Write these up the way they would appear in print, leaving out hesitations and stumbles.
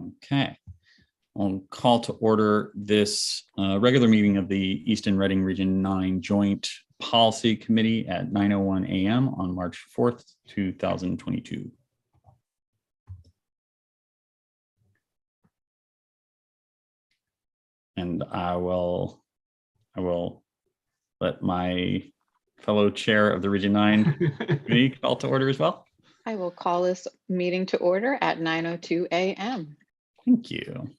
Okay. I'll call to order this regular meeting of the Easton Reading Region 9 Joint Policy Committee at 9:01 a.m. on March 4th, 2022. And I will let my fellow chair of the Region 9 committee call to order as well. I will call this meeting to order at 9:02 a.m. Thank you.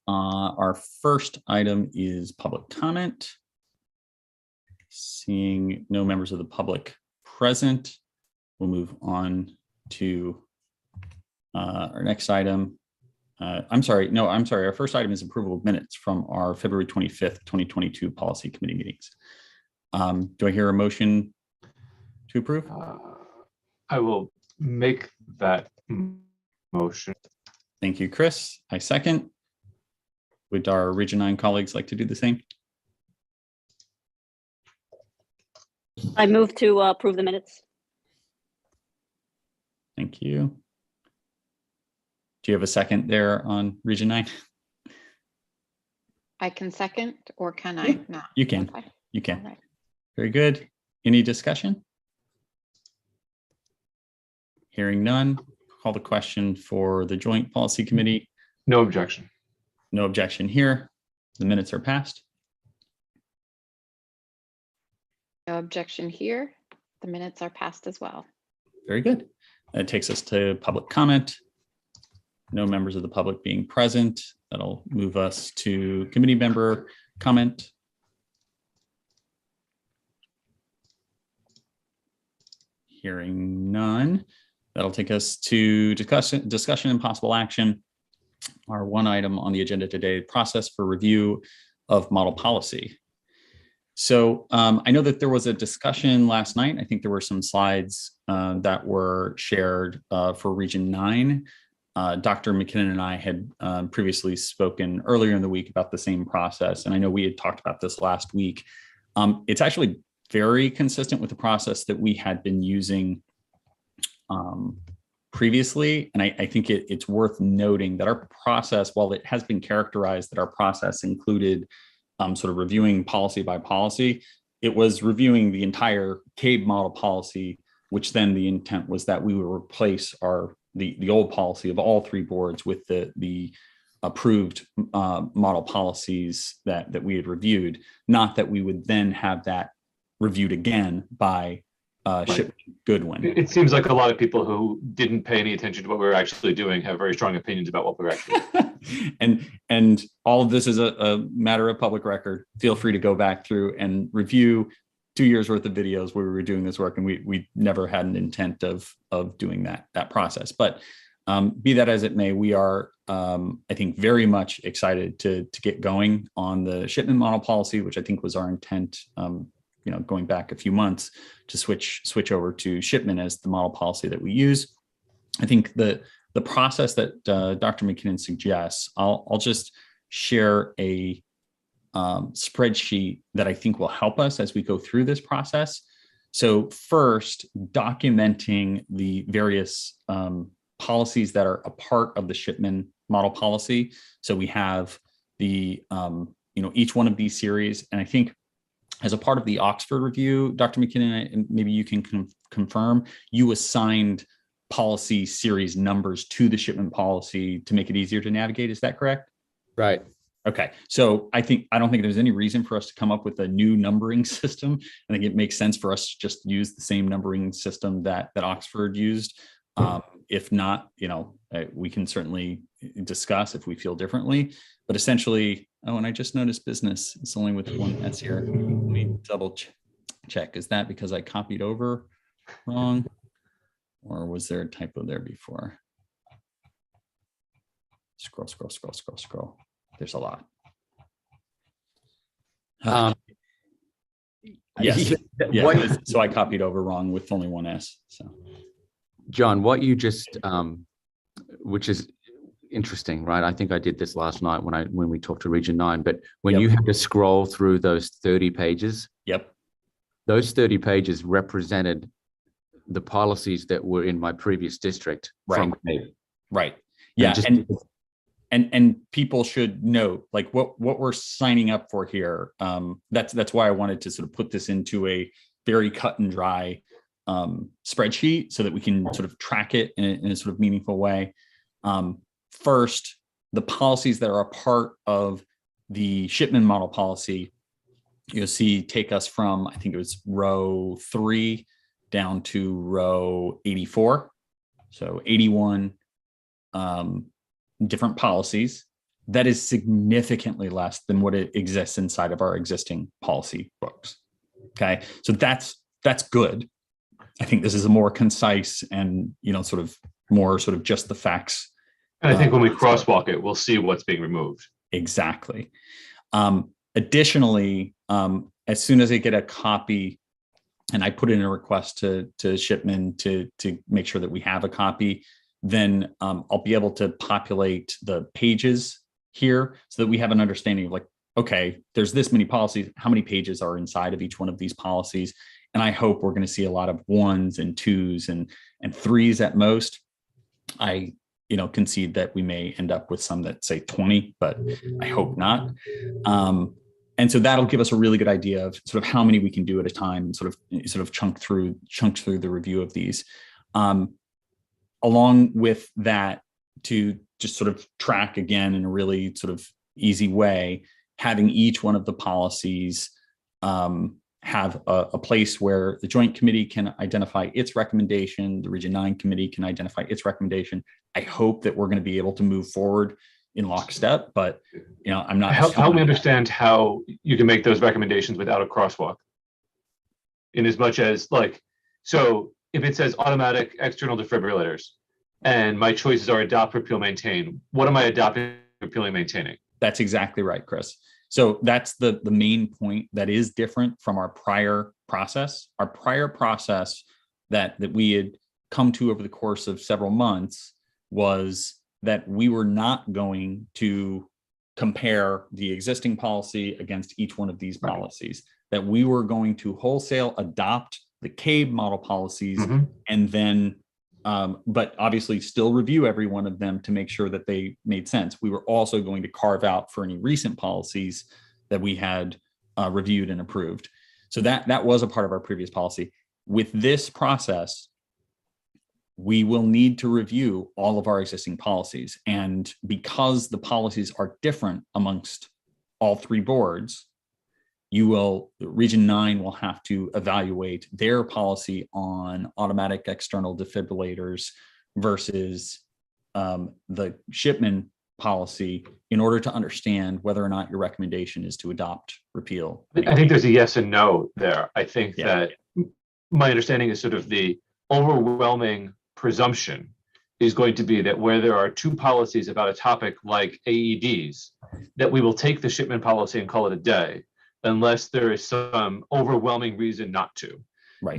Our first item is public comment. Seeing no members of the public present, we'll move on to our next item. I'm sorry. Our first item is approval of minutes from our February 25th, 2022 policy committee meetings. Do I hear a motion to approve? I will make that motion. Thank you, Chris. I second. Would our Region 9 colleagues like to do the same? I move to approve the minutes. Thank you. Do you have a second there on Region 9? I can second, or can I not? You can. Okay. You can. All right. Very good. Any discussion? Hearing none, call the question for the Joint Policy Committee. No objection. No objection here. The minutes are passed. No objection here. The minutes are passed as well. Very good. That takes us to public comment. No members of the public being present. That'll move us to committee member comment. Hearing none. That'll take us to discussion and possible action. Our one item on the agenda today, process for review of model policy. So I know that there was a discussion last night. I think there were some slides that were shared for Region 9. Dr. McKinnon and I had previously spoken earlier in the week about the same process. And I know we had talked about this last week. It's actually very consistent with the process that we had been using previously. And I think it's worth noting that our process, while it has been characterized that our process included sort of reviewing policy by policy, it was reviewing the entire CABE model policy, which then the intent was that we would replace the old policy of all three boards with the approved model policies that we had reviewed, not that we would then have that reviewed again by Shipman Goodwin. It seems like a lot of people who didn't pay any attention to what we were actually doing have very strong opinions about what we're actually doing. and all of this is a matter of public record. Feel free to go back through and review 2 years worth of videos where we were doing this work, and we never had an intent of doing that process. But be that as it may, we are I think very much excited to get going on the Shipman model policy, which I think was our intent going back a few months to switch over to Shipman as the model policy that we use. I think the process that Dr. McKinnon suggests, I'll just share a spreadsheet that I think will help us as we go through this process. So first, documenting the various policies that are a part of the Shipman model policy. So we have the each one of these series, and I think as a part of the Oxford review, Dr. McKinnon, and maybe you can confirm, you assigned policy series numbers to the Shipman policy to make it easier to navigate. Is that correct? Right. Okay. So I don't think there's any reason for us to come up with a new numbering system. I think it makes sense for us to just use the same numbering system that Oxford used. If not, we can certainly discuss if we feel differently, but essentially, and I just noticed business, it's only with one S here. Let me double check. Is that because I copied over wrong? Or was there a typo there before? Scroll. There's a lot. Yes. Yeah. So I copied over wrong with only one S. So, John, what you just, which is interesting, right? I think I did this last night when we talked to Region 9, but when you had to scroll through those 30 pages, those 30 pages represented the policies that were in my previous district from CABE. Right. Yeah. and people should note like what we're signing up for here. That's why I wanted to sort of put this into a very cut and dry spreadsheet so that we can sort of track it in a sort of meaningful way. First, the policies that are a part of the shipment model policy, you'll see take us from, I think it was row 3 down to row 84. So 81 different policies. That is significantly less than what it exists inside of our existing policy books. Okay, so that's good. I think this is a more concise and, sort of more sort of just the facts. And I think when we crosswalk it, we'll see what's being removed. Exactly. Additionally, as soon as I get a copy and I put in a request to Shipman to make sure that we have a copy, then I'll be able to populate the pages here so that we have an understanding of like, okay, there's this many policies, how many pages are inside of each one of these policies? And I hope we're going to see a lot of 1s and 2s and 3s at most. I concede that we may end up with some that say 20, but I hope not. And so that'll give us a really good idea of sort of how many we can do at a time and sort of chunk through the review of these. Along with that, to just sort of track again in a really sort of easy way, having each one of the policies have a place where the Joint Committee can identify its recommendation, the Region 9 Committee can identify its recommendation. I hope that we're going to be able to move forward in lockstep, but I'm not. Help me understand how you can make those recommendations without a crosswalk. In as much as so if it says automatic external defibrillators and my choices are adopt, repeal, maintain, what am I adopting, repealing, maintaining? That's exactly right, Chris. So that's the main point that is different from our prior process. Our prior process that we had come to over the course of several months was that we were not going to compare the existing policy against each one of these policies, that we were going to wholesale adopt the CABE model policies and then, but obviously still review every one of them to make sure that they made sense. We were also going to carve out for any recent policies that we had reviewed and approved. So that was a part of our previous policy. With this process, we will need to review all of our existing policies. And because the policies are different amongst all 3 boards, Region 9 will have to evaluate their policy on automatic external defibrillators versus the Shipman policy in order to understand whether or not your recommendation is to adopt, repeal. I think there's a yes and no there. I think that my understanding is sort of the overwhelming presumption is going to be that where there are 2 policies about a topic like AEDs, that we will take the Shipman policy and call it a day, unless there is some overwhelming reason not to. Right.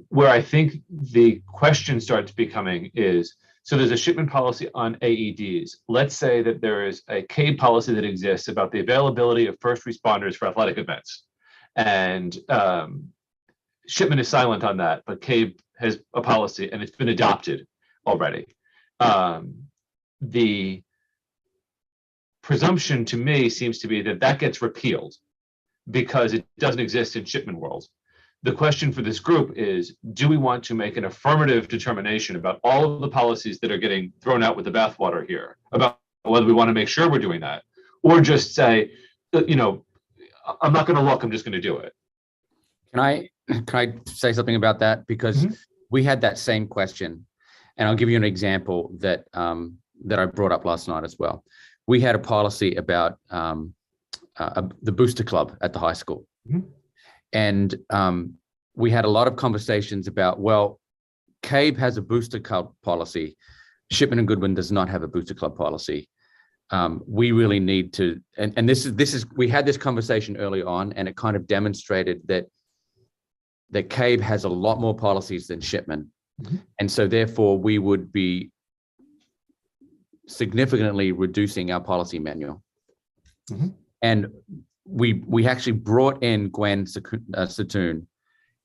Where I think the question starts becoming is, so there's a Shipman policy on AEDs. Let's say that there is a CABE policy that exists about the availability of first responders for athletic events. And Shipman is silent on that, but CABE has a policy and it's been adopted already. The presumption to me seems to be that gets repealed because it doesn't exist in Shipman world. The question for this group is, do we want to make an affirmative determination about all of the policies that are getting thrown out with the bathwater here, about whether we want to make sure we're doing that, or just say, I'm not going to look, I'm just going to do it. Can I say something about that? Because we had that same question, and I'll give you an example that I brought up last night as well. We had a policy about the booster club at the high school. And we had a lot of conversations about, well, CABE has a booster club policy. Shipman and Goodwin does not have a booster club policy. We really need to, and this is, we had this conversation early on, and it kind of demonstrated that CABE has a lot more policies than Shipman. And so therefore we would be significantly reducing our policy manual. And we actually brought in Gwen Satoon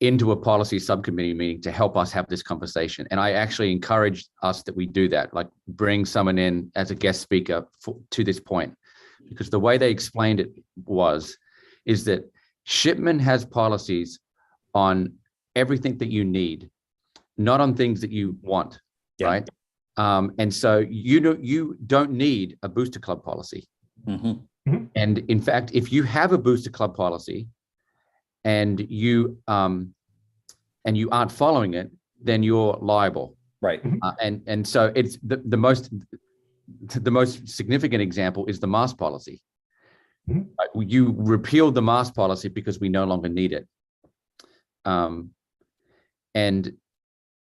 into a policy subcommittee meeting to help us have this conversation. And I actually encouraged us that we do that, like bring someone in as a guest speaker to this point, because the way they explained it is that Shipman has policies on everything that you need, not on things that you want, right? And so you don't need a booster club policy. And in fact, if you have a booster club policy and you aren't following it, then you're liable. Right. And so it's the most significant example is the mask policy. You repealed the mask policy because we no longer need it. And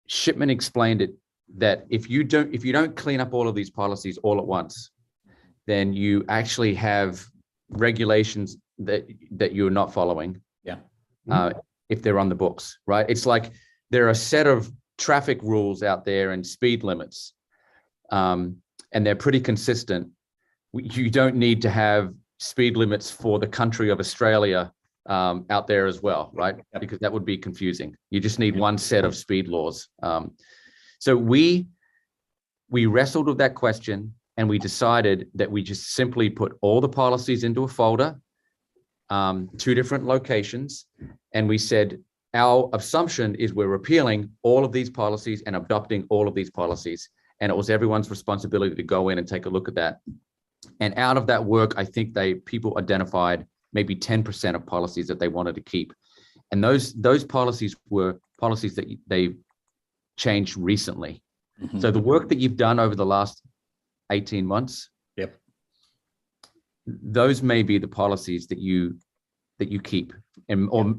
Shipman explained it that if you don't clean up all of these policies all at once, then you actually have regulations that you're not following. If they're on the books, right? It's like there are a set of traffic rules out there and speed limits, and they're pretty consistent. You don't need to have speed limits for the country of Australia out there as well, right? Because that would be confusing. You just need one set of speed laws. So we wrestled with that question, and we decided that we just simply put all the policies into a folder, 2 different locations, and we said our assumption is we're repealing all of these policies and adopting all of these policies, and it was everyone's responsibility to go in and take a look at that. And out of that work, I think people identified maybe 10% of policies that they wanted to keep, and those policies were policies that they changed recently. So the work that you've done over the last 18 months, those may be the policies that you keep and or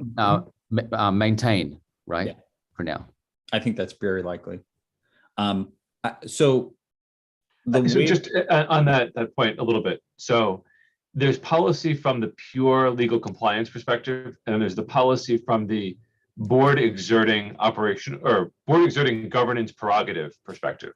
maintain, right? For now, I think that's very likely. So just on that point a little bit. So there's policy from the pure legal compliance perspective, and then there's the policy from the board exerting governance prerogative perspective.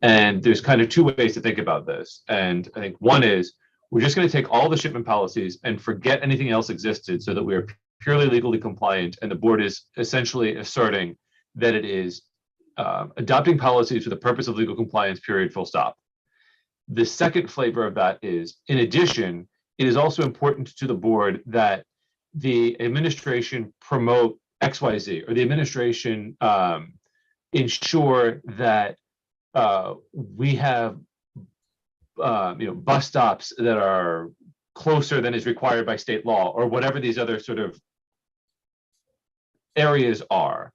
And there's kind of 2 ways to think about this. And I think one is we're just going to take all the Shipman policies and forget anything else existed so that we are purely legally compliant. And the board is essentially asserting that it is adopting policies for the purpose of legal compliance, period, full stop. The second flavor of that is, in addition, it is also important to the board that the administration promote XYZ, or the administration ensure that we have bus stops that are closer than is required by state law, or whatever these other sort of areas are.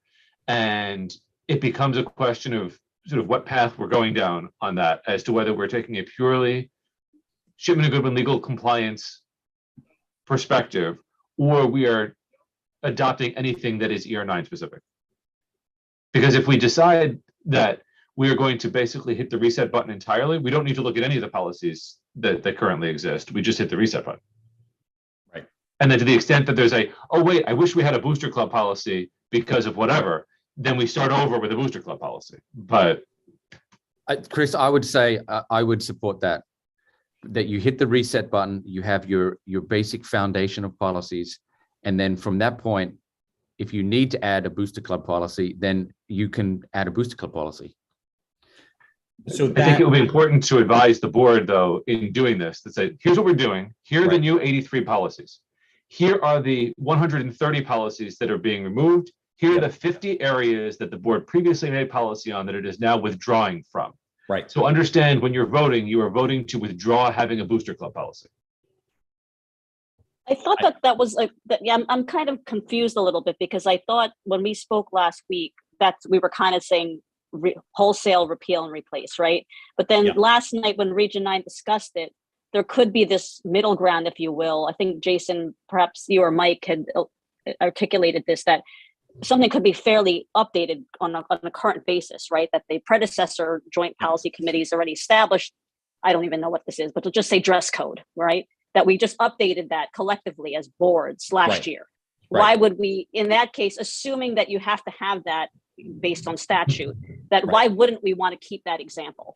And it becomes a question of sort of what path we're going down on that, as to whether we're taking a purely Shipman and Goodwin legal compliance perspective, or we are adopting anything that is ER9 specific. Because if we decide that we are going to basically hit the reset button entirely, we don't need to look at any of the policies that currently exist. We just hit the reset button. Right. And then to the extent that there's oh wait, I wish we had a booster club policy because of whatever, then we start over with a booster club policy. But Chris, I would say I would support that you hit the reset button, you have your basic foundation of policies, and then from that point, if you need to add a booster club policy, then you can add a booster club policy. So I think it would be important to advise the board, though, in doing this, to say, here's what we're doing. Here are the new 83 policies. Here are the 130 policies that are being removed. Here are the 50 areas that the board previously made policy on that it is now withdrawing from. Right. So understand, when you're voting, you are voting to withdraw having a booster club policy. I thought that was I'm kind of confused a little bit, because I thought when we spoke last week that we were kind of saying wholesale repeal and replace, right? But then last night when Region 9 discussed it, there could be this middle ground, if you will. I think Jason, perhaps you or Mike had articulated this, that something could be fairly updated on a current basis, right? That the predecessor joint policy committees already established. I don't even know what this is, but to just say dress code, right? That we just updated that collectively as boards last year. Right. Why would we, in that case, assuming that you have to have that based on statute, that why wouldn't we want to keep that example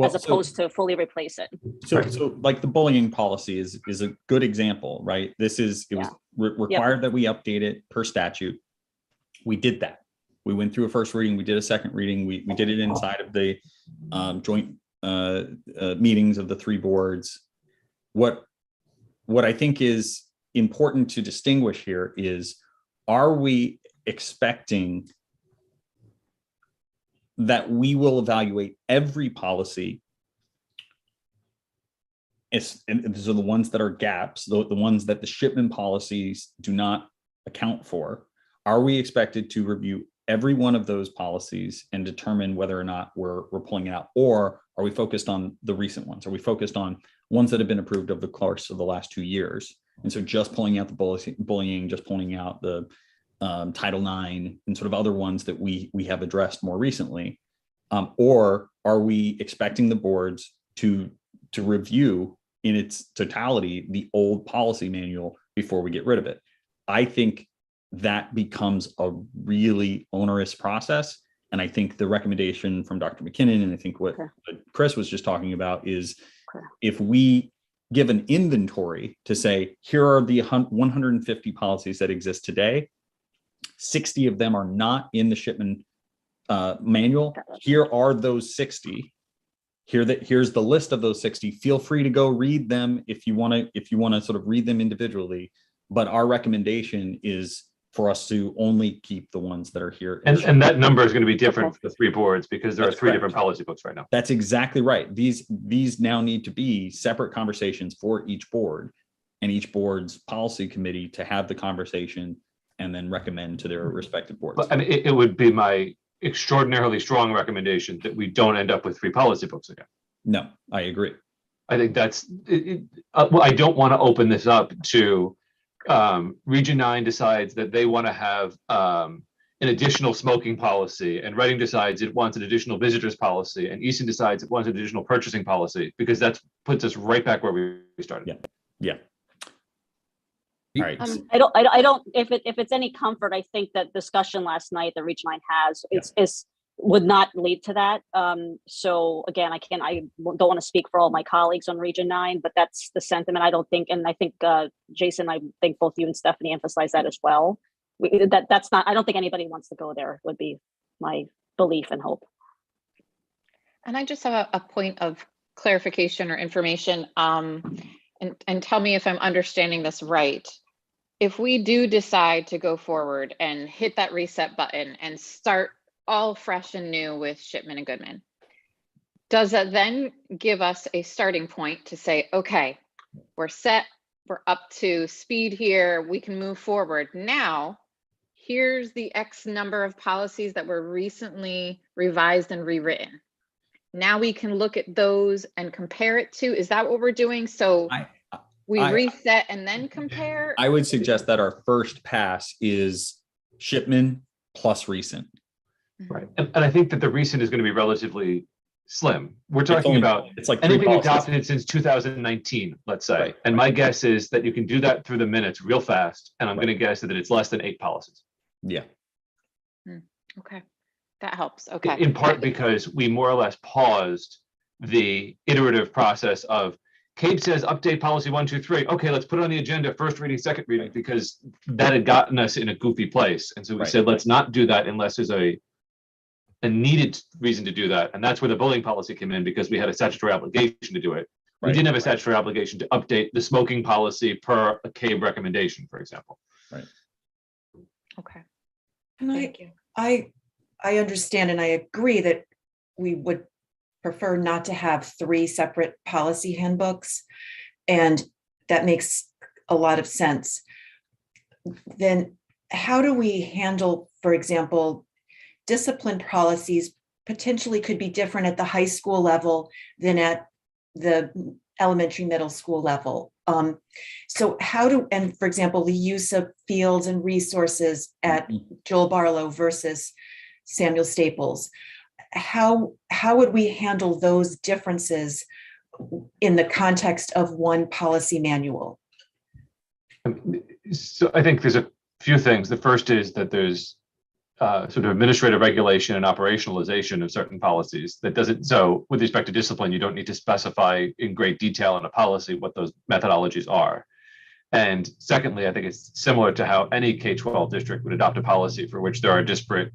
as opposed to fully replace it? So like the bullying policy is a good example, right? It was required that we update it per statute. We did that. We went through a first reading. We did a second reading. We did it inside of the joint meetings of the three boards. What I think is important to distinguish here is, are we expecting that we will evaluate every policy, and these are the ones that are gaps, the ones that the shipment policies do not account for? Are we expected to review every one of those policies and determine whether or not we're pulling it out? Or are we focused on the recent ones? Are we focused on ones that have been approved over the course of the last 2 years? And so just pulling out the bullying, just pulling out the Title IX and sort of other ones that we have addressed more recently? Or are we expecting the boards to review in its totality the old policy manual before we get rid of it? I think that becomes a really onerous process. And I think the recommendation from Dr. McKinnon, and I think what Chris was just talking about, is if we give an inventory to say, here are the 150 policies that exist today, 60 of them are not in the shipment manual. Here are those 60. Here's the list of those 60. Feel free to go read them if you want to sort of read them individually. But our recommendation is for us to only keep the ones that are here. And that number is going to be different for the three boards because there are three different policy books right now. That's exactly right. These now need to be separate conversations for each board, and each board's policy committee to have the conversation and then recommend to their respective boards. But I mean, it would be my extraordinarily strong recommendation that we don't end up with three policy books again. No, I agree. I think that's, well, I don't want to open this up to Region 9 decides that they want to have an additional smoking policy, and Reading decides it wants an additional visitors policy, and Easton decides it wants an additional purchasing policy, because that puts us right back where we started. Yeah. All right. I don't. If it's any comfort, I think that discussion last night that Region 9 has would not lead to that. So again, I don't want to speak for all my colleagues on Region 9, but that's the sentiment. I don't think, and I think Jason, I think both you and Stephanie emphasize that as well. That's not. I don't think anybody wants to go there. Would be my belief and hope. And I just have a point of clarification or information. And tell me if I'm understanding this right. If we do decide to go forward and hit that reset button and start all fresh and new with Shipman and Goodman, does that then give us a starting point to say, okay, we're set, we're up to speed here, we can move forward. Now, here's the X number of policies that were recently revised and rewritten. Now we can look at those and compare it to, is that what we're doing? So we reset and then compare? I would suggest that our first pass is Shipman plus recent. Right. And I think that the recent is going to be relatively slim. We're talking about it's like anything adopted since 2019, let's say. Right. And my guess is that you can do that through the minutes real fast. And I'm going to guess that it's less than 8 policies. Yeah. Okay. That helps. Okay. In part because we more or less paused the iterative process of Cabe says update policy 1, 2, 3. Okay, let's put it on the agenda, first reading, second reading, because that had gotten us in a goofy place. And so we said, let's not do that unless there's a needed reason to do that. And that's where the bullying policy came in, because we had a statutory obligation to do it. We didn't have a statutory obligation to update the smoking policy per a Cabe recommendation, for example. Right. Okay. And Thank you. I understand and I agree that we would prefer not to have 3 separate policy handbooks, and that makes a lot of sense. Then how do we handle, for example, discipline policies potentially could be different at the high school level than at the elementary, middle school level? So and for example, the use of fields and resources at Joel Barlow versus Samuel Staples, how would we handle those differences in the context of one policy manual? So I think there's a few things. The first is that there's sort of administrative regulation and operationalization of certain policies that doesn't. So with respect to discipline, you don't need to specify in great detail in a policy what those methodologies are. And secondly, I think it's similar to how any K-12 district would adopt a policy for which there are disparate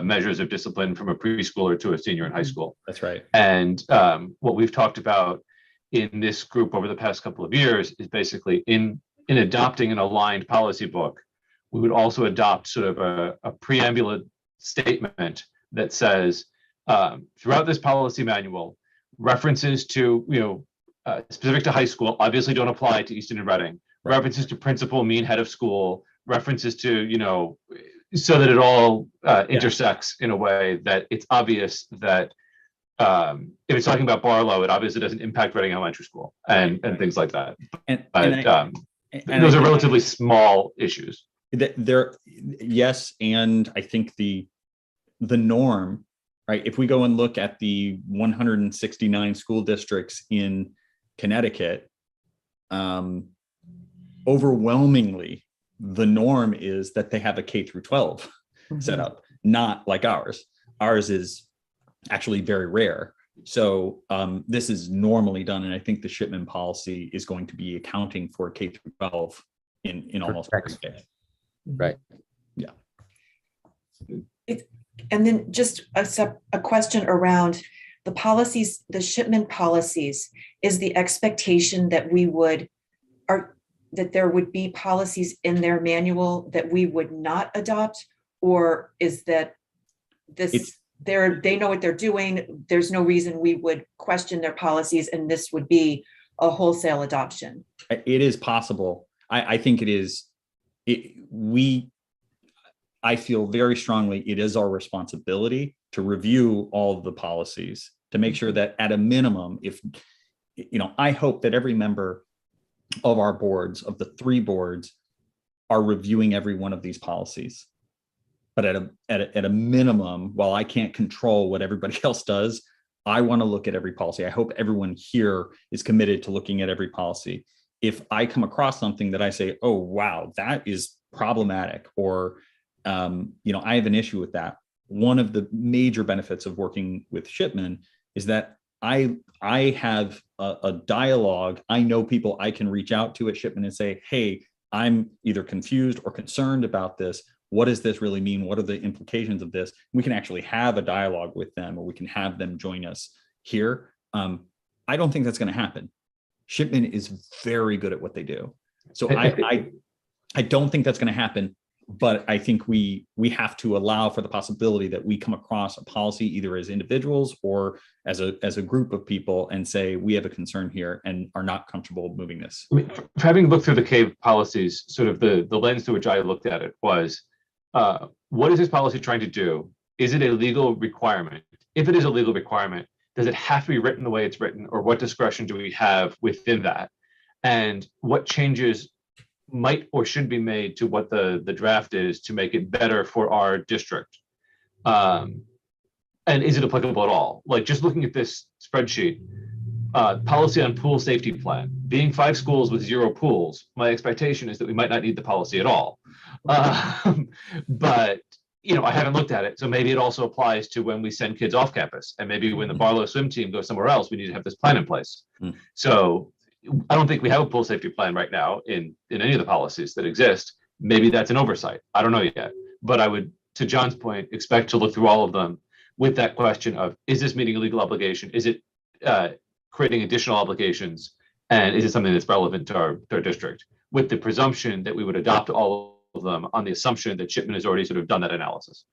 measures of discipline from a preschooler to a senior in high school. That's right. And what we've talked about in this group over the past couple of years is basically in adopting an aligned policy book, we would also adopt sort of a preambulate statement that says throughout this policy manual, references to, specific to high school obviously don't apply to Easton and Reading. Right. References to principal, mean, head of school, references to, so that it all intersects in a way that it's obvious that if it's talking about Barlow, it obviously doesn't impact Reading Elementary School and things like that. And those are relatively small issues. Yes, and I think the norm, right? If we go and look at the 169 school districts in Connecticut, overwhelmingly, the norm is that they have a K through 12 set up, not like ours. Ours is actually very rare. So this is normally done, and I think the Shipman policy is going to be accounting for K through 12 in almost every case. Right. Yeah. And then just a question around the policies, the Shipman policies. Is the expectation that that there would be policies in their manual that we would not adopt, or is that they know what they're doing? There's no reason we would question their policies, and this would be a wholesale adoption. It is possible. I think it is. I feel very strongly it is our responsibility to review all of the policies to make sure that at a minimum, I hope that every member of our boards, of the 3 boards, are reviewing every one of these policies. But at a minimum, while I can't control what everybody else does, I want to look at every policy. I hope everyone here is committed to looking at every policy. If I come across something that I say, oh, wow, that is problematic, or I have an issue with that. One of the major benefits of working with Shipman is that I have a dialogue. I know people I can reach out to at Shipman and say, hey, I'm either confused or concerned about this. What does this really mean? What are the implications of this? We can actually have a dialogue with them, or we can have them join us here. I don't think that's going to happen. Shipman is very good at what they do. So I don't think that's going to happen. But I think we have to allow for the possibility that we come across a policy either as individuals or as a group of people and say, we have a concern here and are not comfortable moving this. I mean, having looked through the CAVE policies, sort of the lens through which I looked at it was, what is this policy trying to do? Is it a legal requirement? If it is a legal requirement, does it have to be written the way it's written, or what discretion do we have within that? And what changes might or should be made to what the draft is to make it better for our district? And is it applicable at all? Like, just looking at this spreadsheet, policy on pool safety plan, being 5 schools with 0 pools, my expectation is that we might not need the policy at all. But I haven't looked at it, so maybe it also applies to when we send kids off campus, and maybe when the Barlow swim team goes somewhere else, we need to have this plan in place. So I don't think we have a pool safety plan right now in any of the policies that exist. Maybe that's an oversight. I don't know yet. But I would, to John's point, expect to look through all of them with that question of, is this meeting a legal obligation? Is it creating additional obligations? And is it something that's relevant to our district? With the presumption that we would adopt all of them on the assumption that Shipman has already sort of done that analysis.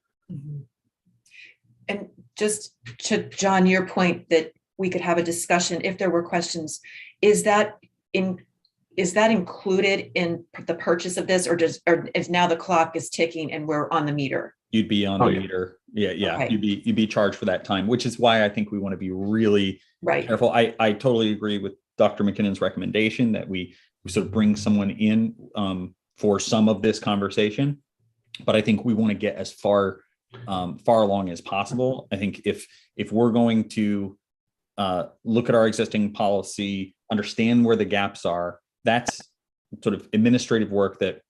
And just to John, your point that we could have a discussion if there were questions, is that included in the purchase of this, or is now the clock is ticking and we're on the meter? You'd be on the meter. Yeah. Okay. You'd be charged for that time, which is why I think we want to be really careful. I totally agree with Dr. McKinnon's recommendation that we sort of bring someone in for some of this conversation, but I think we want to get as far along as possible. I think if we're going to look at our existing policy, understand where the gaps are, that's sort of administrative work that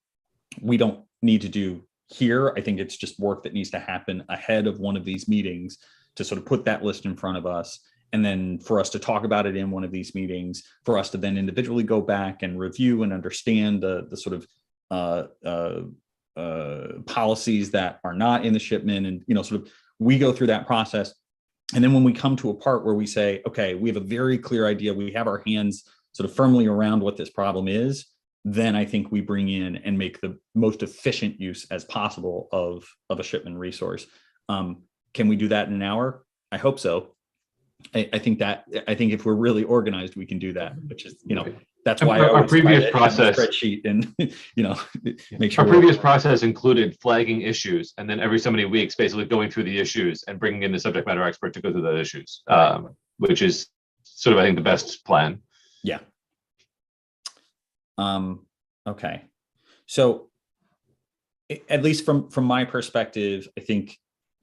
we don't need to do here. I think it's just work that needs to happen ahead of one of these meetings to sort of put that list in front of us and then for us to talk about it in one of these meetings, for us to then individually go back and review and understand the sort of policies that are not in the shipment, and sort of we go through that process. And then when we come to a part where we say, okay, we have a very clear idea, we have our hands sort of firmly around what this problem is, then I think we bring in and make the most efficient use as possible of a shipment resource. Can we do that in an hour? I hope so. I think if we're really organized, we can do that, which is, that's why our previous process spreadsheet and, make sure our previous process included flagging issues, and then every so many weeks, basically going through the issues and bringing in the subject matter expert to go through those issues, which is sort of, I think, the best plan. Yeah. Okay. So at least from my perspective, I think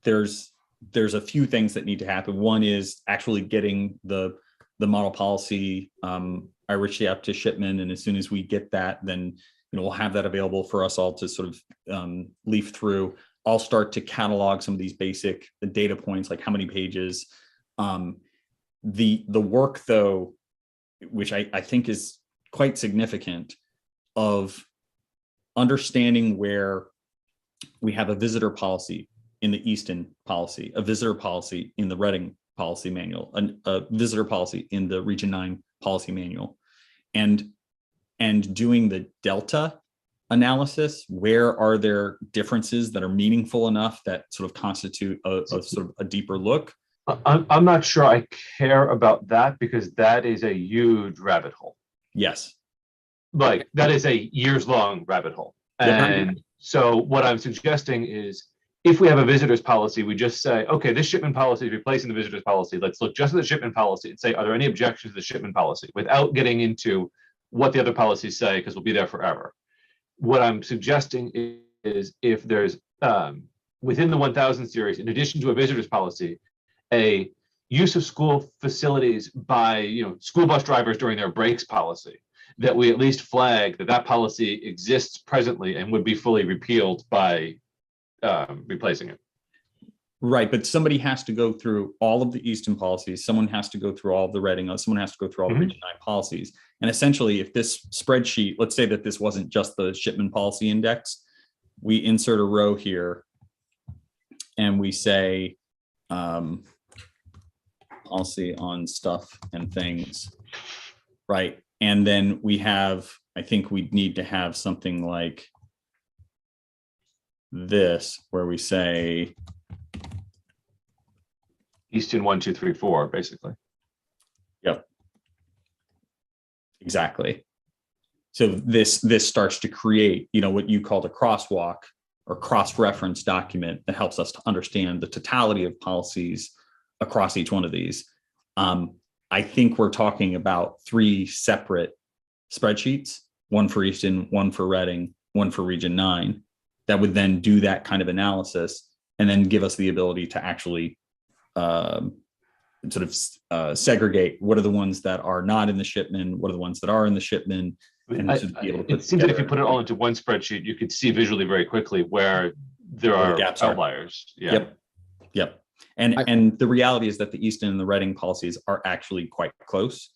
there's a few things that need to happen. One is actually getting the model policy reached out to shipment, and as soon as we get that, then we'll have that available for us all to sort of leaf through. I'll start to catalog some of these basic data points, like how many pages. The work, though, which I think is quite significant, of understanding where we have a visitor policy in the Easton policy, a visitor policy in the Reading policy manual, a visitor policy in the Region 9 policy manual, and doing the delta analysis. Where are there differences that are meaningful enough that sort of constitute a sort of a deeper look? I'm not sure I care about that, because that is a huge rabbit hole. Yes. Like, that is a years-long rabbit hole. And so what I'm suggesting is, if we have a visitors policy, we just say, okay, this shipment policy is replacing the visitors policy. Let's look just at the shipment policy and say, are there any objections to the shipment policy, without getting into what the other policies say, because we'll be there forever. What I'm suggesting is, if there's within the 1000 series, in addition to a visitors policy, a use of school facilities by school bus drivers during their breaks policy, that we at least flag that policy exists presently and would be fully repealed by replacing it. Right, but somebody has to go through all of the Easton policies. Someone has to go through all of the Reading. Someone has to go through all the Region 9 policies. And essentially, if this spreadsheet, let's say that this wasn't just the shipment policy index, we insert a row here and we say policy on stuff and things, right? And then we have, I think we need to have something like this, where we say Easton 1, 2, 3, 4, basically. Yep. Exactly. So this starts to create, what you called a crosswalk or cross-reference document that helps us to understand the totality of policies across each one of these. I think we're talking about 3 separate spreadsheets, one for Easton, one for Reading, one for Region 9, that would then do that kind of analysis and then give us the ability to actually segregate what are the ones that are not in the shipment, what are the ones that are in the shipment. And be able to it seems that if you put it all into one spreadsheet, you could see visually very quickly where there are outliers. Yeah. Yep. And the reality is that the Easton and the Reading policies are actually quite close.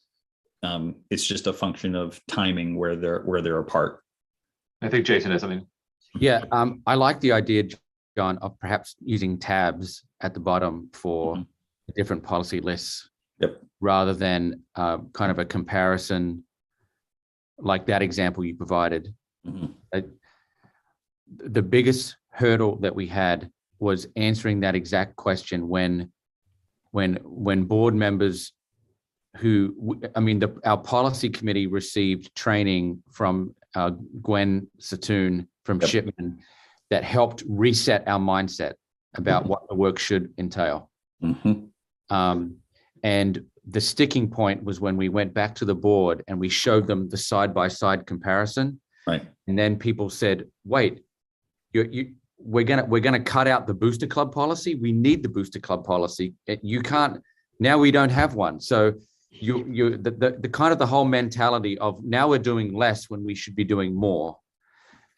It's just a function of timing where they're apart. I think Jason has something. Yeah, I like the idea, John, of perhaps using tabs at the bottom for different policy lists, rather than kind of a comparison like that example you provided. The biggest hurdle that we had was answering that exact question when board members our policy committee received training from Gwen Satoon from Shipman that helped reset our mindset about what the work should entail. And the sticking point was when we went back to the board and we showed them the side-by-side comparison. Right. And then people said, wait, we're gonna cut out the booster club policy. We need the booster club policy. You can't, now we don't have one. So the kind of the whole mentality of now we're doing less when we should be doing more.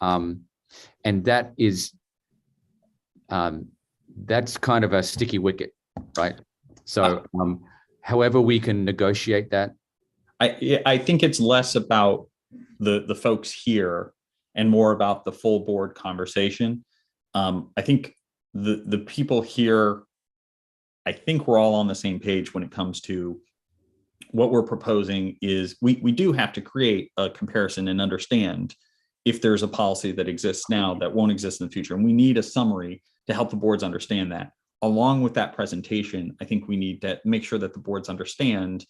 And that is, that's kind of a sticky wicket, right? So however we can negotiate that. I think it's less about the folks here and more about the full board conversation. I think the people here, I think we're all on the same page when it comes to what we're proposing is we do have to create a comparison and understand if there's a policy that exists now that won't exist in the future. And we need a summary to help the boards understand that. Along with that presentation, I think we need to make sure that the boards understand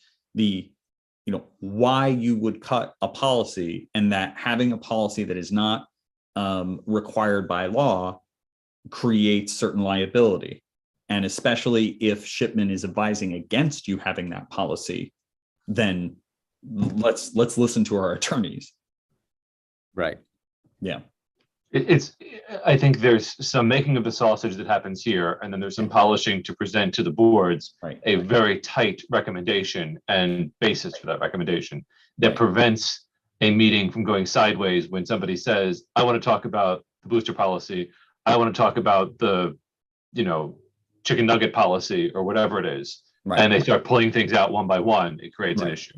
why you would cut a policy, and that having a policy that is not required by law creates certain liability. And especially if Shipman is advising against you having that policy, then let's listen to our attorneys. Right. Yeah. I think there's some making of the sausage that happens here, and then there's some polishing to present to the boards, a very tight recommendation and basis for that recommendation that prevents a meeting from going sideways when somebody says, I want to talk about the booster policy, I want to talk about the, chicken nugget policy or whatever it is. And they start pulling things out one by one, it creates an issue.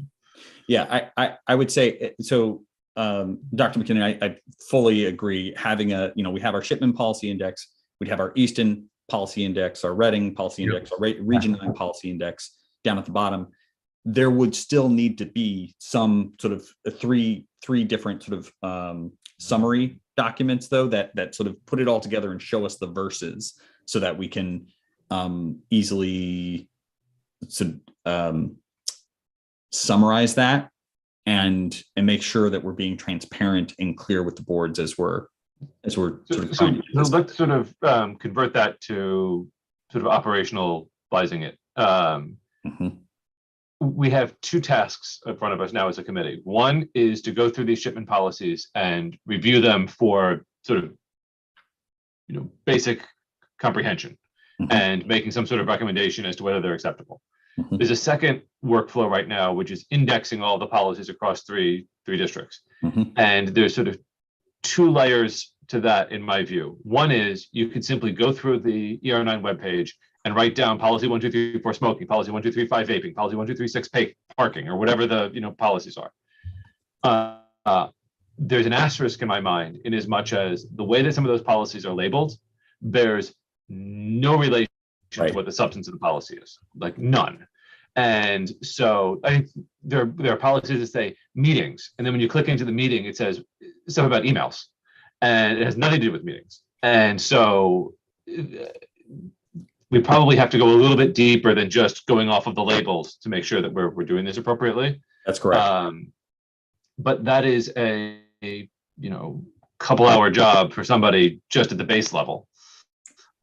Yeah, I would say so. Dr. McKinnon, I fully agree. Having we have our Shipman policy index, we'd have our Easton policy index, our Reading policy index, our Region 9 policy index down at the bottom. There would still need to be some sort of three different sort of summary documents, though, that sort of put it all together and show us the verses so that we can easily summarize that and make sure that we're being transparent and clear with the boards as we're sort of so let's sort of convert that to sort of operationalizing it. We have two tasks in front of us now as a committee. One is to go through these Shipman policies and review them for sort of basic comprehension and making some sort of recommendation as to whether they're acceptable. There's a second workflow right now, which is indexing all the policies across three districts. And there's sort of two layers to that, in my view. One is you could simply go through the ER9 webpage and write down policy 1234 smoking, policy 1235 vaping, policy 1236 parking, or whatever the policies are. There's an asterisk in my mind, in as much as the way that some of those policies are labeled, there's no relation to what the substance of the policy is, like none. And so I think there are policies that say meetings, and then when you click into the meeting, it says stuff about emails, and it has nothing to do with meetings. And so we probably have to go a little bit deeper than just going off of the labels to make sure that we're doing this appropriately. That's correct. But that is a couple hour job for somebody just at the base level.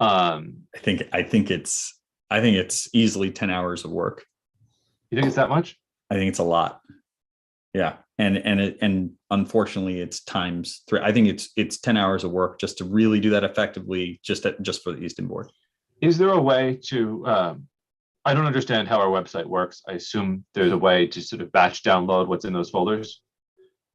I think it's easily 10 hours of work. You think it's that much? I think it's a lot. Yeah. And unfortunately it's times 3. I think it's 10 hours of work just to really do that effectively, just for the Easton board. Is there a way to, I don't understand how our website works. I assume there's a way to sort of batch download what's in those folders.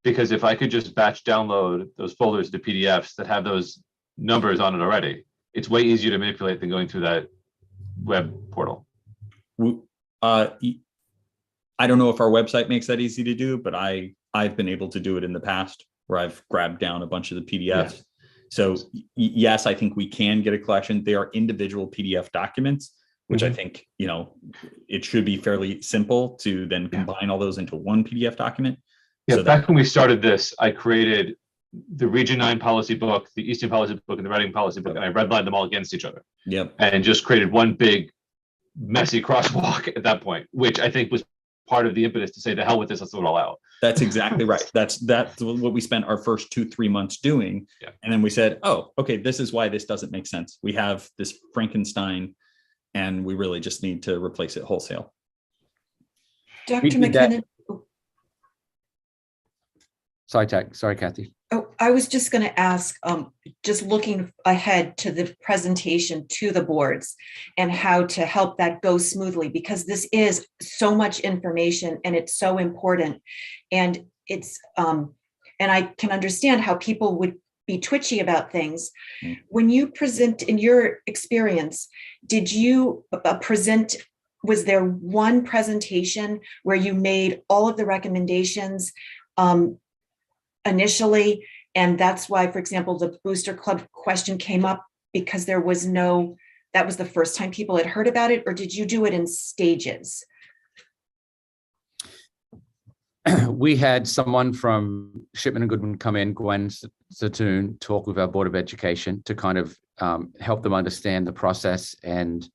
Because if I could just batch download those folders to PDFs that have those numbers on it already, it's way easier to manipulate than going through that web portal. I don't know if our website makes that easy to do, but I've been able to do it in the past where I've grabbed down a bunch of the PDFs. Yeah. So yes, I think we can get a collection. They are individual PDF documents, which I think, it should be fairly simple to then combine all those into one PDF document. Yeah, so back when we started this, I created the Region 9 policy book, the Easton policy book, and the Reading policy book, and I redlined them all against each other. Yep. And just created one big messy crosswalk at that point, which I think was part of the impetus to say, the hell with this, let's throw it all out. That's exactly right. That's what we spent our first 2-3 months doing. Yeah. And then we said, oh, okay, this is why this doesn't make sense. We have this Frankenstein and we really just need to replace it wholesale. Dr. McKinnon. Sorry, Kathy. Oh, I was just going to ask, just looking ahead to the presentation to the boards and how to help that go smoothly, because this is so much information and it's so important. And it's, and I can understand how people would be twitchy about things. When you present, in your experience, did you present was there one presentation where you made all of the recommendations initially? And that's why, for example, the Booster Club question came up because that was the first time people had heard about it, or did you do it in stages? We had someone from Shipman and Goodwin come in, Gwen Satoon, talk with our Board of Education to kind of help them understand the process and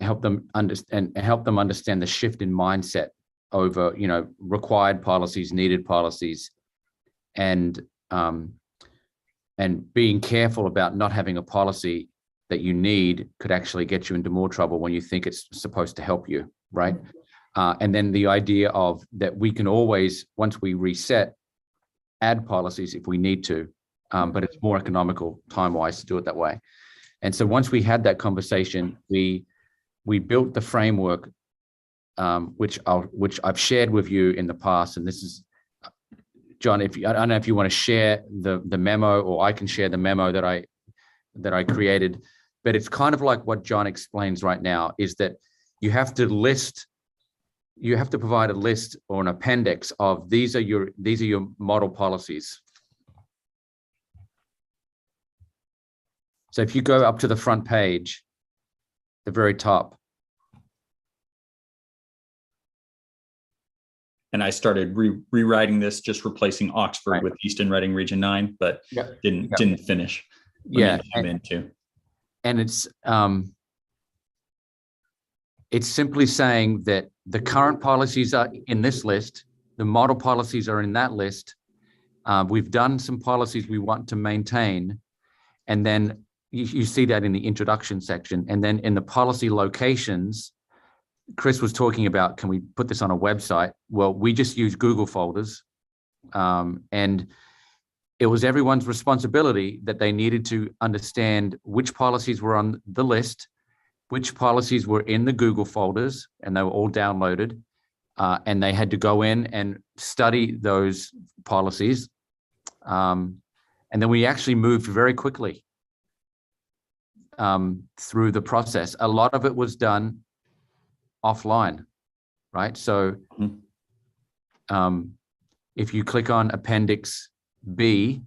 help them understand the shift in mindset over, required policies, needed policies, and being careful about not having a policy that you need could actually get you into more trouble when you think it's supposed to help you, right? And then the idea of that we can always, once we reset, add policies if we need to, but it's more economical time-wise to do it that way. And so once we had that conversation, we built the framework, which I've shared with you in the past. And this is, John, I don't know if you want to share the memo, or I can share the memo that I created, but it's kind of like what John explains right now, is that you have to provide a list or an appendix of these are your model policies. So if you go up to the front page, the very top. And I started rewriting this, just replacing Oxford with Easton, Reading, Region 9, but didn't finish. Yeah, and it's simply saying that the current policies are in this list, the model policies are in that list. We've done some policies we want to maintain, and then you see that in the introduction section, and then in the policy locations, Chris was talking about, can we put this on a website? Well, we just use Google folders, and it was everyone's responsibility that they needed to understand which policies were on the list, which policies were in the Google folders, and they were all downloaded, and they had to go in and study those policies. And then we actually moved very quickly through the process. A lot of it was done offline, right? So if you click on Appendix B,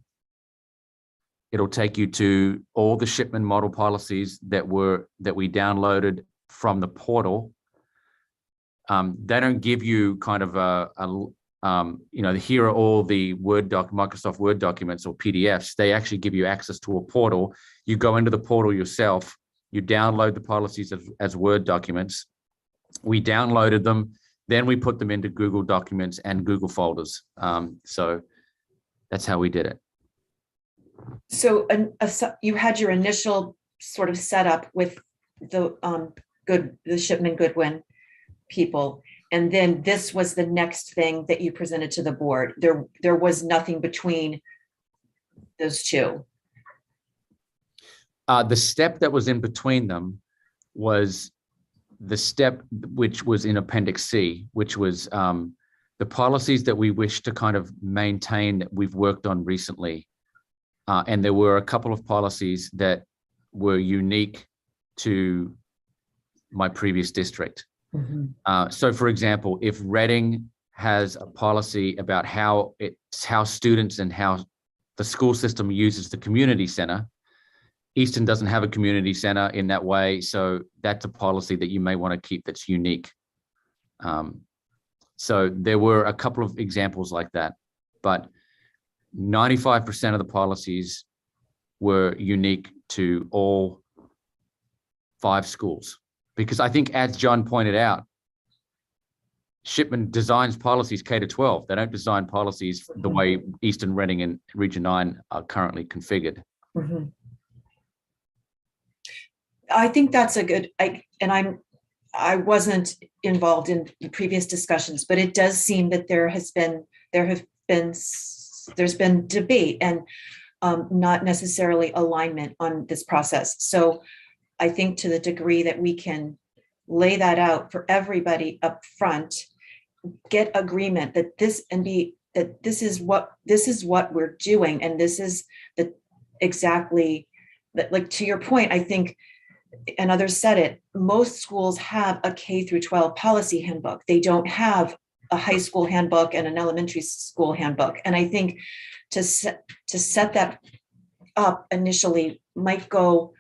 it'll take you to all the shipment model policies that we downloaded from the portal. They don't give you kind of here are all the Microsoft Word documents or PDFs. They actually give you access to a portal. You go into the portal yourself, you download the policies as Word documents. We downloaded them, then we put them into Google Documents and Google folders. So that's how we did it. So you had your initial sort of setup with the Shipman Goodwin people, and then this was the next thing that you presented to the board. There was nothing between those two. The step that was in between them was the step which was in Appendix C, which was the policies that we wish to kind of maintain that we've worked on recently. And there were a couple of policies that were unique to my previous district. Mm-hmm. So for example, if Reading has a policy about how students and how the school system uses the community center, Easton doesn't have a community center in that way. So that's a policy that you may want to keep that's unique. So there were a couple of examples like that, but 95% of the policies were unique to all 5 schools. Because I think, as John pointed out, Shipman designs policies K-12. They don't design policies the way Easton, Reading, and Region 9 are currently configured. Mm-hmm. I think that's a good, I wasn't involved in the previous discussions, but it does seem that there's been debate and not necessarily alignment on this process. So I think to the degree that we can lay that out for everybody up front, get agreement that this is what we're doing, and this is exactly, like to your point, I think and others said it, most schools have a K through 12 policy handbook. They don't have a high school handbook and an elementary school handbook. And I think to set that up initially might go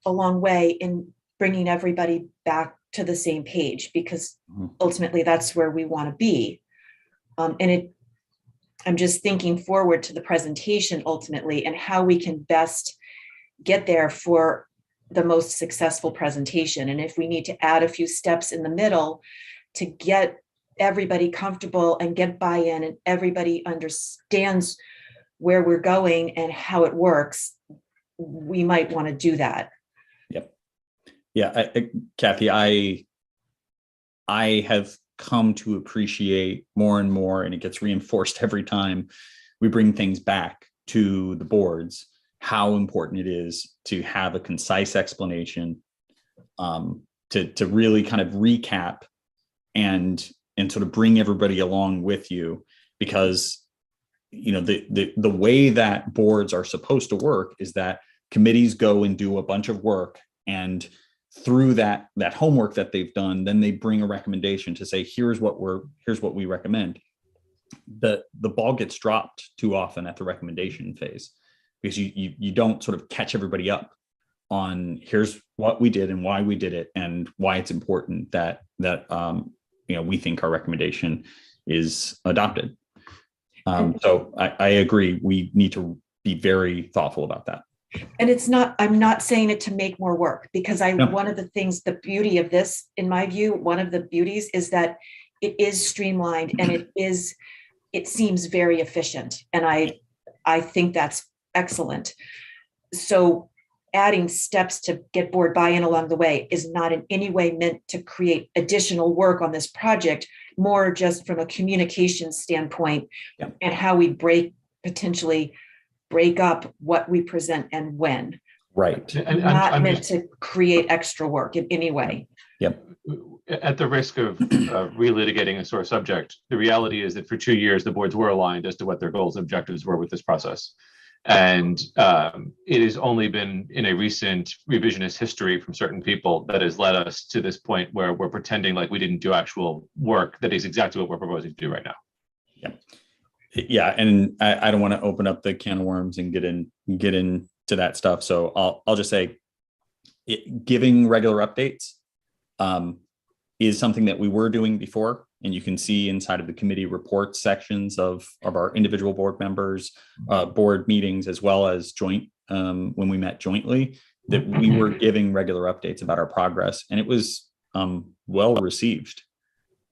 a long way in bringing everybody back to the same page, because ultimately that's where we want to be. I'm just thinking forward to the presentation ultimately and how we can best get there for the most successful presentation. And if we need to add a few steps in the middle to get everybody comfortable and get buy-in and everybody understands where we're going and how it works, we might want to do that. Yep. Yeah, Kathy, I have come to appreciate more and more, and it gets reinforced every time we bring things back to the boards, how important it is to have a concise explanation, to really kind of recap and sort of bring everybody along with you, because the way that boards are supposed to work is that committees go and do a bunch of work, and through that homework that they've done, then they bring a recommendation to say, here's what we recommend. The ball gets dropped too often at the recommendation phase, because you don't sort of catch everybody up on here's what we did and why we did it and why it's important that we think our recommendation is adopted. So I agree, we need to be very thoughtful about that. And I'm not saying it to make more work, because one of the things, the beauty of this, in my view, one of the beauties is that it is streamlined and it seems very efficient. And I think that's excellent. So adding steps to get board buy-in along the way is not in any way meant to create additional work on this project, more just from a communication standpoint and how we potentially break up what we present and when. Right. Not meant to create extra work in any way. Yep. At the risk of relitigating a sore subject, the reality is that for 2 years, the boards were aligned as to what their goals and objectives were with this process. And it has only been in a recent revisionist history from certain people that has led us to this point where we're pretending like we didn't do actual work that is exactly what we're proposing to do right now. Yeah, and I don't want to open up the can of worms and get into that stuff. So I'll just say, giving regular updates is something that we were doing before, and you can see inside of the committee reports sections of our individual board members, board meetings, as well as joint when we met jointly, that we were giving regular updates about our progress, and it was well received.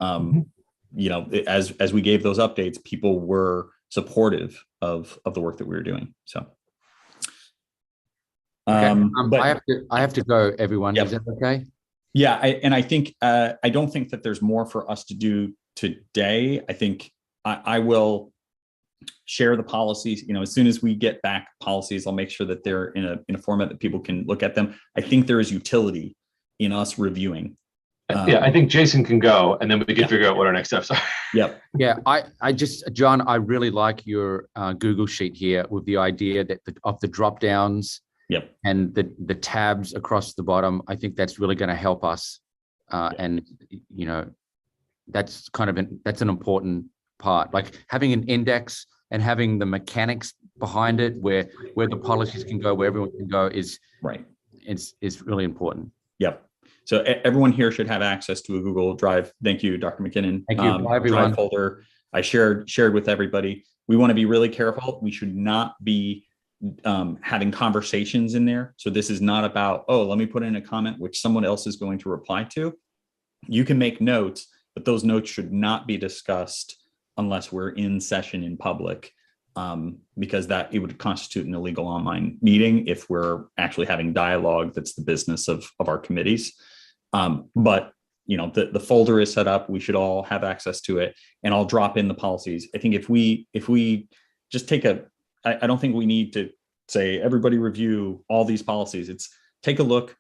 As we gave those updates, people were supportive of the work that we were doing. So, I have to go, everyone. Yep. Is that okay? Yeah, I think I don't think that there's more for us to do today. I think I will share the policies. As soon as we get back policies, I'll make sure that they're in a format that people can look at them. I think there is utility in us reviewing. I think Jason can go, and then we can figure out what our next steps are. Yep. Yeah, John, I really like your Google sheet here with the idea that of the drop downs. Yep. And the tabs across the bottom. I think that's really going to help us. And that's that's an important part. Like having an index and having the mechanics behind it, where the policies can go, where everyone can go, is right. It's really important. Yep. So everyone here should have access to a Google Drive. Thank you, Dr. McKinnon. Thank you. Bye, everyone. Drive folder I shared with everybody. We want to be really careful. We should not be having conversations in there. So this is not about, let me put in a comment which someone else is going to reply to. You can make notes, but those notes should not be discussed unless we're in session in public, because it would constitute an illegal online meeting if we're actually having dialogue that's the business of our committees. But the folder is set up, we should all have access to it, and I'll drop in the policies. I think if we just take I don't think we need to say everybody review all these policies. It's take a look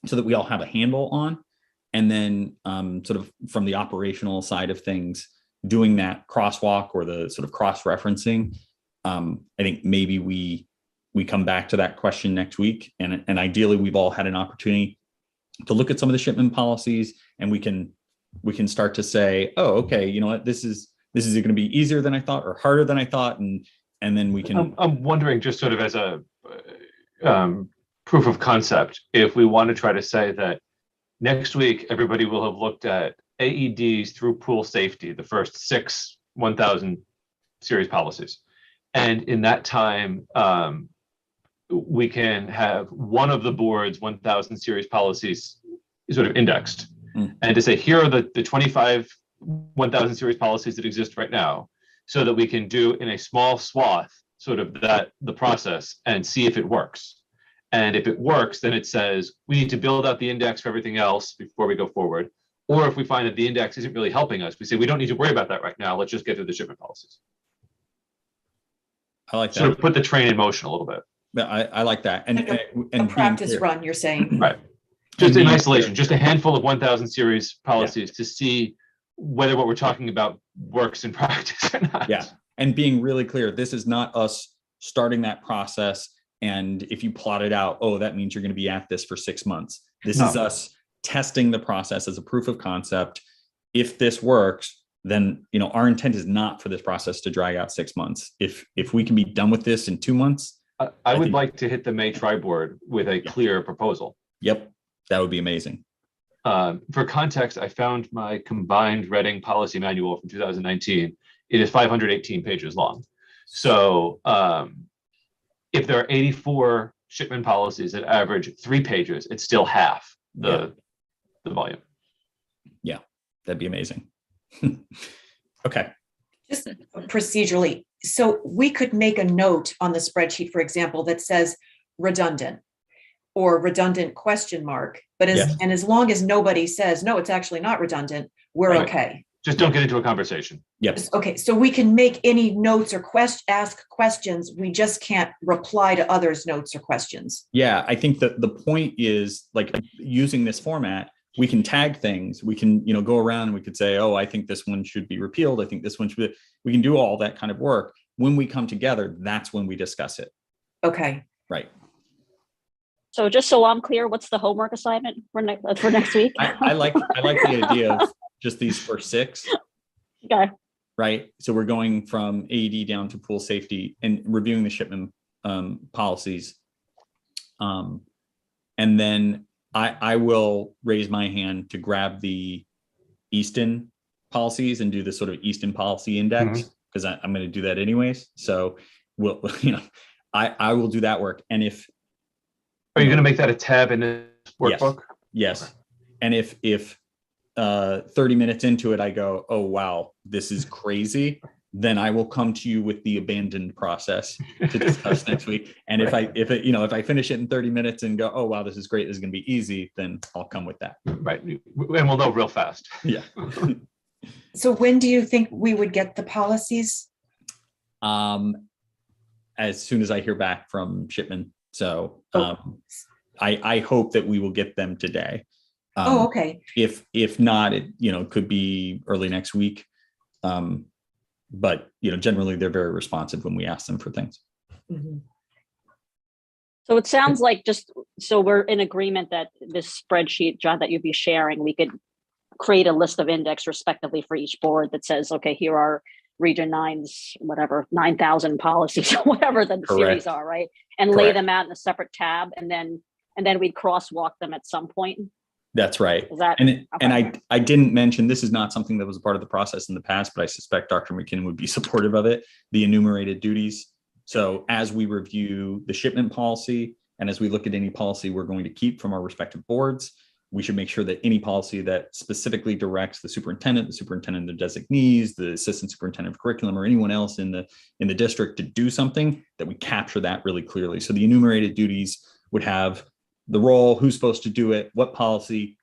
so that we all have a handle on, and then sort of from the operational side of things, doing that crosswalk or the sort of cross-referencing. I think maybe we we come back to that question next week. And ideally, we've all had an opportunity to look at some of the shipment policies, and we can start to say, oh, okay, you know what, this is going to be easier than I thought or harder than I thought. And then we can. I'm wondering, just sort of as a proof of concept, if we want to try to say that next week, everybody will have looked at AEDs through pool safety, the first 6 1000 series policies. And in that time, we can have one of the board's 1000 series policies sort of indexed. And to say, here are the 25 1000 series policies that exist right now, so that we can do in a small swath sort of the process and see if it works. And if it works, then it says we need to build out the index for everything else before we go forward. Or if we find that the index isn't really helping us, we say we don't need to worry about that right now. Let's just get through the shipment policies. I like that. Sort of put the train in motion a little bit. Yeah, I like that. And A practice run, you're saying. Right. Just in isolation, just a handful of 1000 series policies to see whether what we're talking about works in practice or not. Yeah. And being really clear, this is not us starting that process. And if you plot it out, oh, that means you're going to be at this for 6 months. This is us testing the process as a proof of concept. If this works, then, you know, our intent is not for this process to drag out 6 months. If we can be done with this in 2 months. I would like to hit the May tri-board with a clear proposal. Yep. That would be amazing. For context, I found my combined Reading policy manual from 2019. It is 518 pages long. So if there are 84 shipment policies that average 3 pages, it's still half the volume. Yeah, that'd be amazing. Okay. Just procedurally, so we could make a note on the spreadsheet, for example, that says redundant or redundant question mark, but as long as nobody says, no, it's actually not redundant, we're okay. Just don't get into a conversation. Yep. Okay, so we can make any notes or ask questions. We just can't reply to others' notes or questions. Yeah, I think that the point is, like, using this format, we can tag things. We can, you know, go around and we could say, oh, I think this one should be repealed. I think this one should be. We can do all that kind of work. When we come together, that's when we discuss it. Okay. Right. So just so I'm clear, what's the homework assignment for next week? I like the idea of just these first 6. Okay. Right. So we're going from AED down to pool safety and reviewing the shipment policies. And then I will raise my hand to grab the Easton policies and do the sort of Easton policy index, because I'm going to do that anyways. So we'll, you know, I will do that work. And if are you going to make that a tab in the workbook? Yes. Okay. And if 30 minutes into it, I go, oh, wow, this is crazy, then I will come to you with the abandoned process to discuss next week. And if I finish it in 30 minutes and go, oh, wow, this is great, this is going to be easy, then I'll come with that. Right. And we'll know real fast. Yeah. So when do you think we would get the policies? As soon as I hear back from shipment. So I hope that we will get them today. Okay. If not, it, you know, could be early next week. But, you know, generally they're very responsive when we ask them for things. Mm-hmm. So it sounds like so we're in agreement that this spreadsheet, John, that you'd be sharing, we could create a list of index respectively for each board that says, okay, here are Region 9's, whatever, 9,000 policies or whatever the series are, right? And lay them out in a separate tab, and then we'd crosswalk them at some point. That's right. And I didn't mention, this is not something that was a part of the process in the past, but I suspect Dr. McKinnon would be supportive of it, the enumerated duties. So as we review the shipment policy, and as we look at any policy we're going to keep from our respective boards, we should make sure that any policy that specifically directs the superintendent, the designees, the assistant superintendent of curriculum, or anyone else in the district to do something, that we capture that really clearly. So the enumerated duties would have the role, who's supposed to do it, what policy,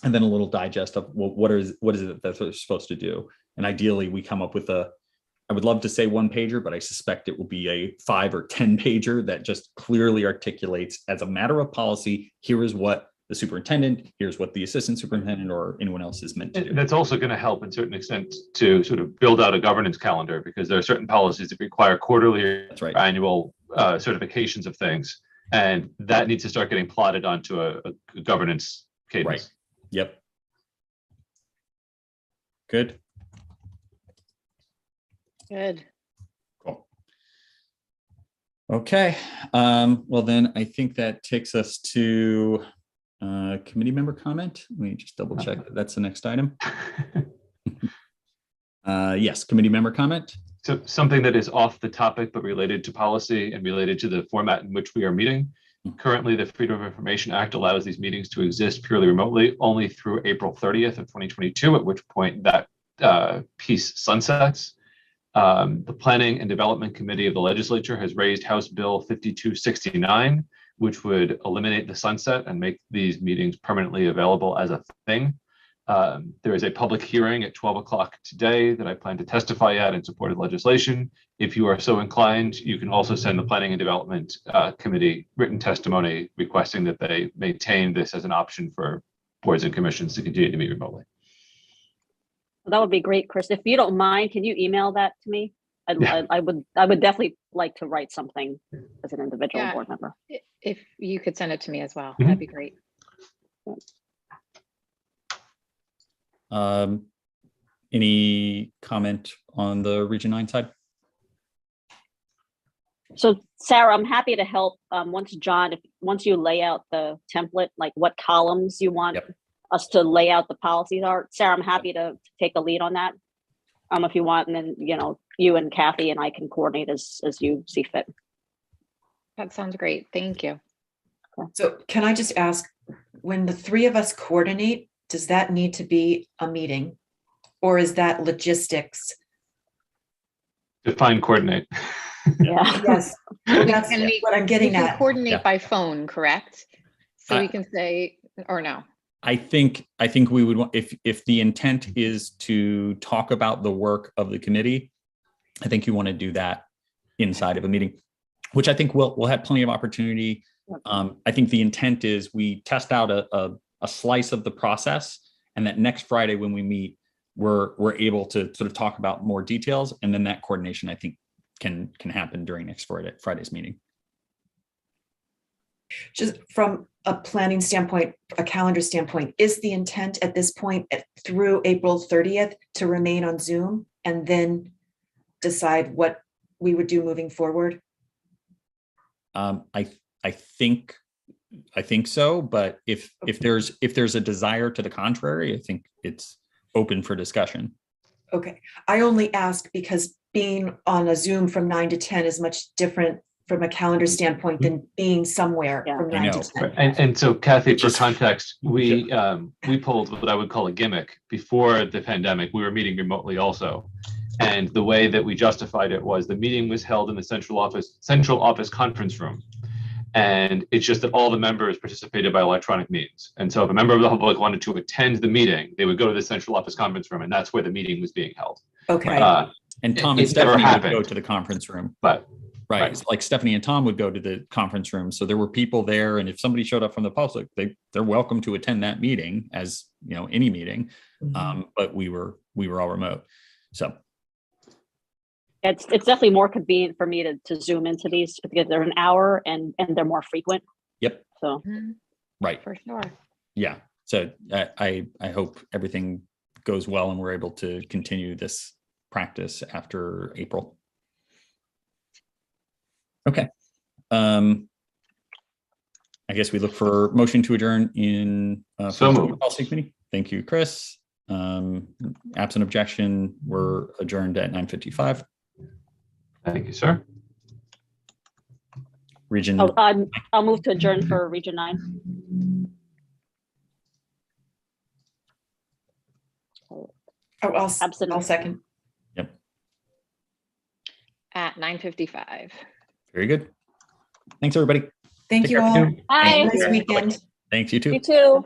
and then a little digest of, well, what is it that they're supposed to do. And ideally we come up with I would love to say 1-pager, but I suspect it will be a 5 or 10 pager that just clearly articulates, as a matter of policy, here is what the superintendent, here's what the assistant superintendent or anyone else is meant to do. That's also going to help in certain extent to sort of build out a governance calendar, because there are certain policies that require quarterly or annual certifications of things. And that needs to start getting plotted onto a governance cadence. Right. Yep. Good. Good. Cool. Okay. Well, then I think that takes us to committee member comment. Let me just double check that that's the next item. Yes, committee member comment. So something that is off the topic, but related to policy and related to the format in which we are meeting. Currently, the Freedom of Information Act allows these meetings to exist purely remotely only through April 30th of 2022, at which point that piece sunsets. The Planning and Development Committee of the Legislature has raised House Bill 5269, which would eliminate the sunset and make these meetings permanently available as a thing. There is a public hearing at 12 o'clock today that I plan to testify at in support of legislation. If you are so inclined, you can also send the Planning and Development Committee written testimony requesting that they maintain this as an option for boards and commissions to continue to meet remotely. That would be great, Chris. If you don't mind, can you email that to me? I would definitely like to write something as an individual board member. If you could send it to me as well, that'd be great. Any comment on the Region 9 side? So Sarah, I'm happy to help once you lay out the template, like what columns you want us to lay out the policies are. Sarah, I'm happy to take the lead on that. If you want, and then, you and Kathy and I can coordinate as you see fit. That sounds great. Thank you. So can I just ask, when the three of us coordinate, does that need to be a meeting? Or is that logistics? Define coordinate. Yeah. Yes, well, that's what I'm getting we can at. coordinate by phone, correct? So we can say, or no? I think we would want, if the intent is to talk about the work of the committee, I think you want to do that inside of a meeting, which I think we'll have plenty of opportunity. I think the intent is we test out a slice of the process, and that next Friday when we meet, we're able to sort of talk about more details, and then that coordination I think can happen during next Friday's meeting. Just from a planning standpoint, a calendar standpoint, is the intent at this point through April 30th to remain on Zoom and then decide what we would do moving forward? I think so, but if there's a desire to the contrary, I think it's open for discussion. Okay, I only ask because being on a Zoom from 9 to 10 is much different from a calendar standpoint than being somewhere from 9 to 10. And so Kathy, for context, we pulled what I would call a gimmick before the pandemic. We were meeting remotely also. And the way that we justified it was the meeting was held in the central office conference room. And it's just that all the members participated by electronic means. And so if a member of the public wanted to attend the meeting, they would go to the central office conference room, and that's where the meeting was being held. Okay. And Tom and Stephanie would go to the conference room. But right. Like Stephanie and Tom would go to the conference room. So there were people there. And if somebody showed up from the public, they're welcome to attend that meeting as, any meeting. But we were all remote. So it's definitely more convenient for me to zoom into these because they're an hour and they're more frequent. Yep. So right. For sure. Yeah. So I hope everything goes well and we're able to continue this practice after April. Okay. I guess we look for motion to adjourn in policy committee. Thank you, Chris. Absent objection, we're adjourned at 9:55. Thank you, sir. Region. I'll move to adjourn for Region 9. I'll second. Yep. At 9:55. Very good. Thanks, everybody. Thank you all. Bye. Nice weekend. Thanks, you too. You too.